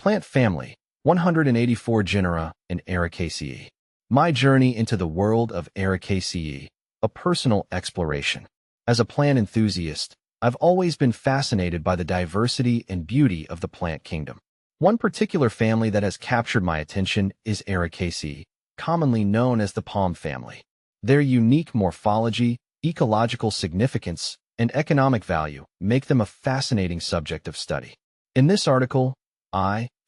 Plant family, 184 genera and Arecaceae. My journey into the world of Arecaceae, a personal exploration. As a plant enthusiast, I've always been fascinated by the diversity and beauty of the plant kingdom. One particular family that has captured my attention is Arecaceae, commonly known as the palm family. Their unique morphology, ecological significance, and economic value make them a fascinating subject of study. In this article,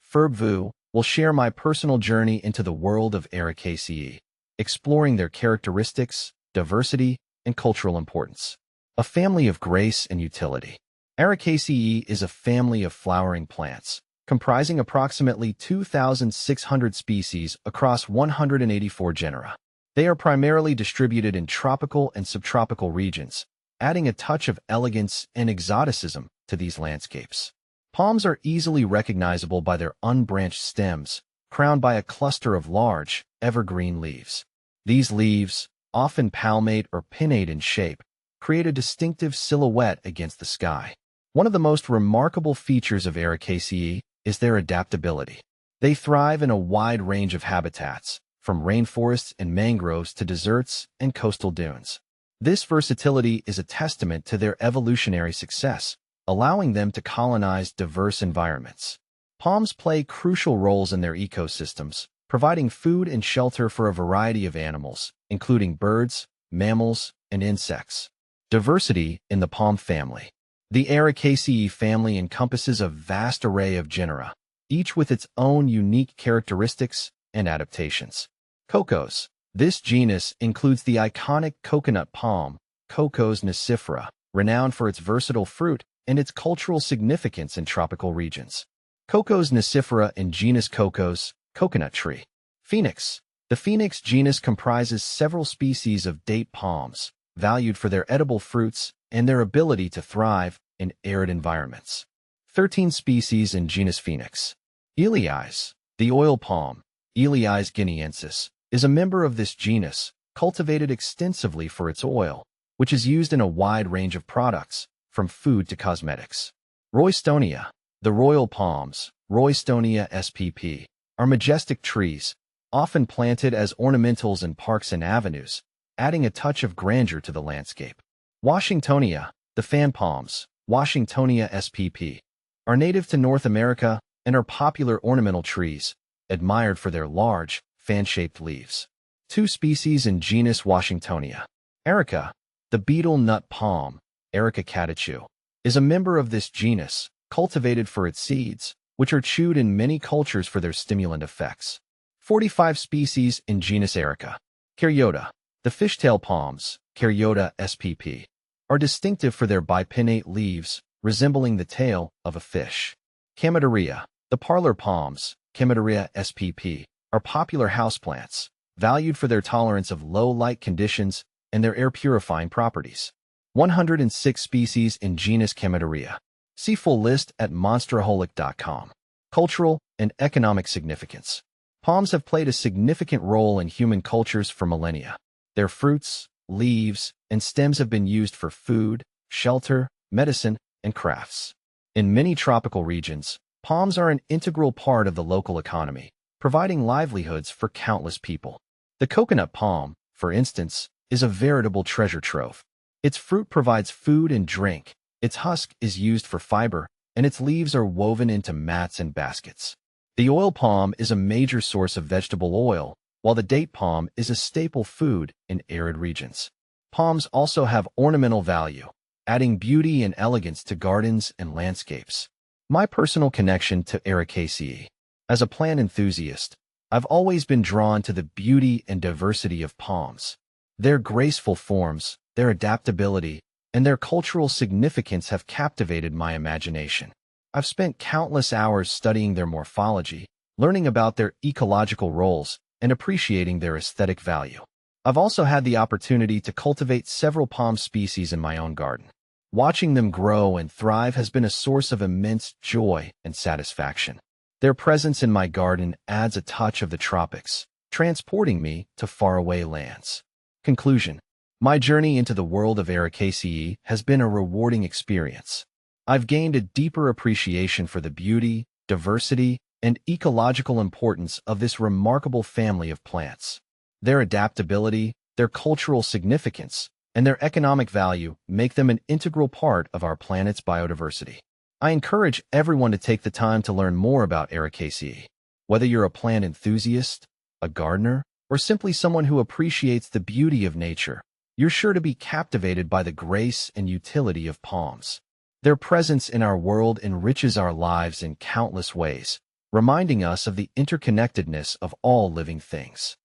Ferb will share my personal journey into the world of Arecaceae, exploring their characteristics, diversity, and cultural importance. A family of grace and utility. Arecaceae is a family of flowering plants, comprising approximately 2,600 species across 184 genera. They are primarily distributed in tropical and subtropical regions, adding a touch of elegance and exoticism to these landscapes. Palms are easily recognizable by their unbranched stems, crowned by a cluster of large, evergreen leaves. These leaves, often palmate or pinnate in shape, create a distinctive silhouette against the sky. One of the most remarkable features of Arecaceae is their adaptability. They thrive in a wide range of habitats, from rainforests and mangroves to deserts and coastal dunes. This versatility is a testament to their evolutionary success, allowing them to colonize diverse environments. Palms play crucial roles in their ecosystems, providing food and shelter for a variety of animals, including birds, mammals, and insects. Diversity in the palm family. The Arecaceae family encompasses a vast array of genera, each with its own unique characteristics and adaptations. Cocos. This genus includes the iconic coconut palm, Cocos nucifera, renowned for its versatile fruit and its cultural significance in tropical regions. Cocos nucifera in genus Cocos, coconut tree. Phoenix. The Phoenix genus comprises several species of date palms, valued for their edible fruits and their ability to thrive in arid environments. 13 species in genus Phoenix. Elaeis. The oil palm, Elaeis guineensis, is a member of this genus, cultivated extensively for its oil, which is used in a wide range of products, from food to cosmetics. Roystonia. The royal palms, Roystonia spp, are majestic trees, often planted as ornamentals in parks and avenues, adding a touch of grandeur to the landscape. Washingtonia. The fan palms, Washingtonia spp, are native to North America and are popular ornamental trees, admired for their large, fan-shaped leaves. 2 species in genus Washingtonia. Areca. The beetle nut palm, Arecaceae, is a member of this genus, cultivated for its seeds, which are chewed in many cultures for their stimulant effects. 45 species in genus Areca. Caryota. The fishtail palms, Caryota spp, are distinctive for their bipinnate leaves, resembling the tail of a fish. Chamaedorea. The parlor palms, Chamaedorea spp, are popular houseplants, valued for their tolerance of low light conditions and their air-purifying properties. 106 species in genus Chamaedorea. See full list at monsteraholic.com. Cultural and economic significance. Palms have played a significant role in human cultures for millennia. Their fruits, leaves, and stems have been used for food, shelter, medicine, and crafts. In many tropical regions, palms are an integral part of the local economy, providing livelihoods for countless people. The coconut palm, for instance, is a veritable treasure trove. Its fruit provides food and drink, its husk is used for fiber, and its leaves are woven into mats and baskets. The oil palm is a major source of vegetable oil, while the date palm is a staple food in arid regions. Palms also have ornamental value, adding beauty and elegance to gardens and landscapes. My personal connection to Arecaceae. As a plant enthusiast, I've always been drawn to the beauty and diversity of palms. Their graceful forms, their adaptability, and their cultural significance have captivated my imagination. I've spent countless hours studying their morphology, learning about their ecological roles, and appreciating their aesthetic value. I've also had the opportunity to cultivate several palm species in my own garden. Watching them grow and thrive has been a source of immense joy and satisfaction. Their presence in my garden adds a touch of the tropics, transporting me to faraway lands. Conclusion. My journey into the world of Arecaceae has been a rewarding experience. I've gained a deeper appreciation for the beauty, diversity, and ecological importance of this remarkable family of plants. Their adaptability, their cultural significance, and their economic value make them an integral part of our planet's biodiversity. I encourage everyone to take the time to learn more about Arecaceae. Whether you're a plant enthusiast, a gardener, or simply someone who appreciates the beauty of nature, you're sure to be captivated by the grace and utility of palms. Their presence in our world enriches our lives in countless ways, reminding us of the interconnectedness of all living things.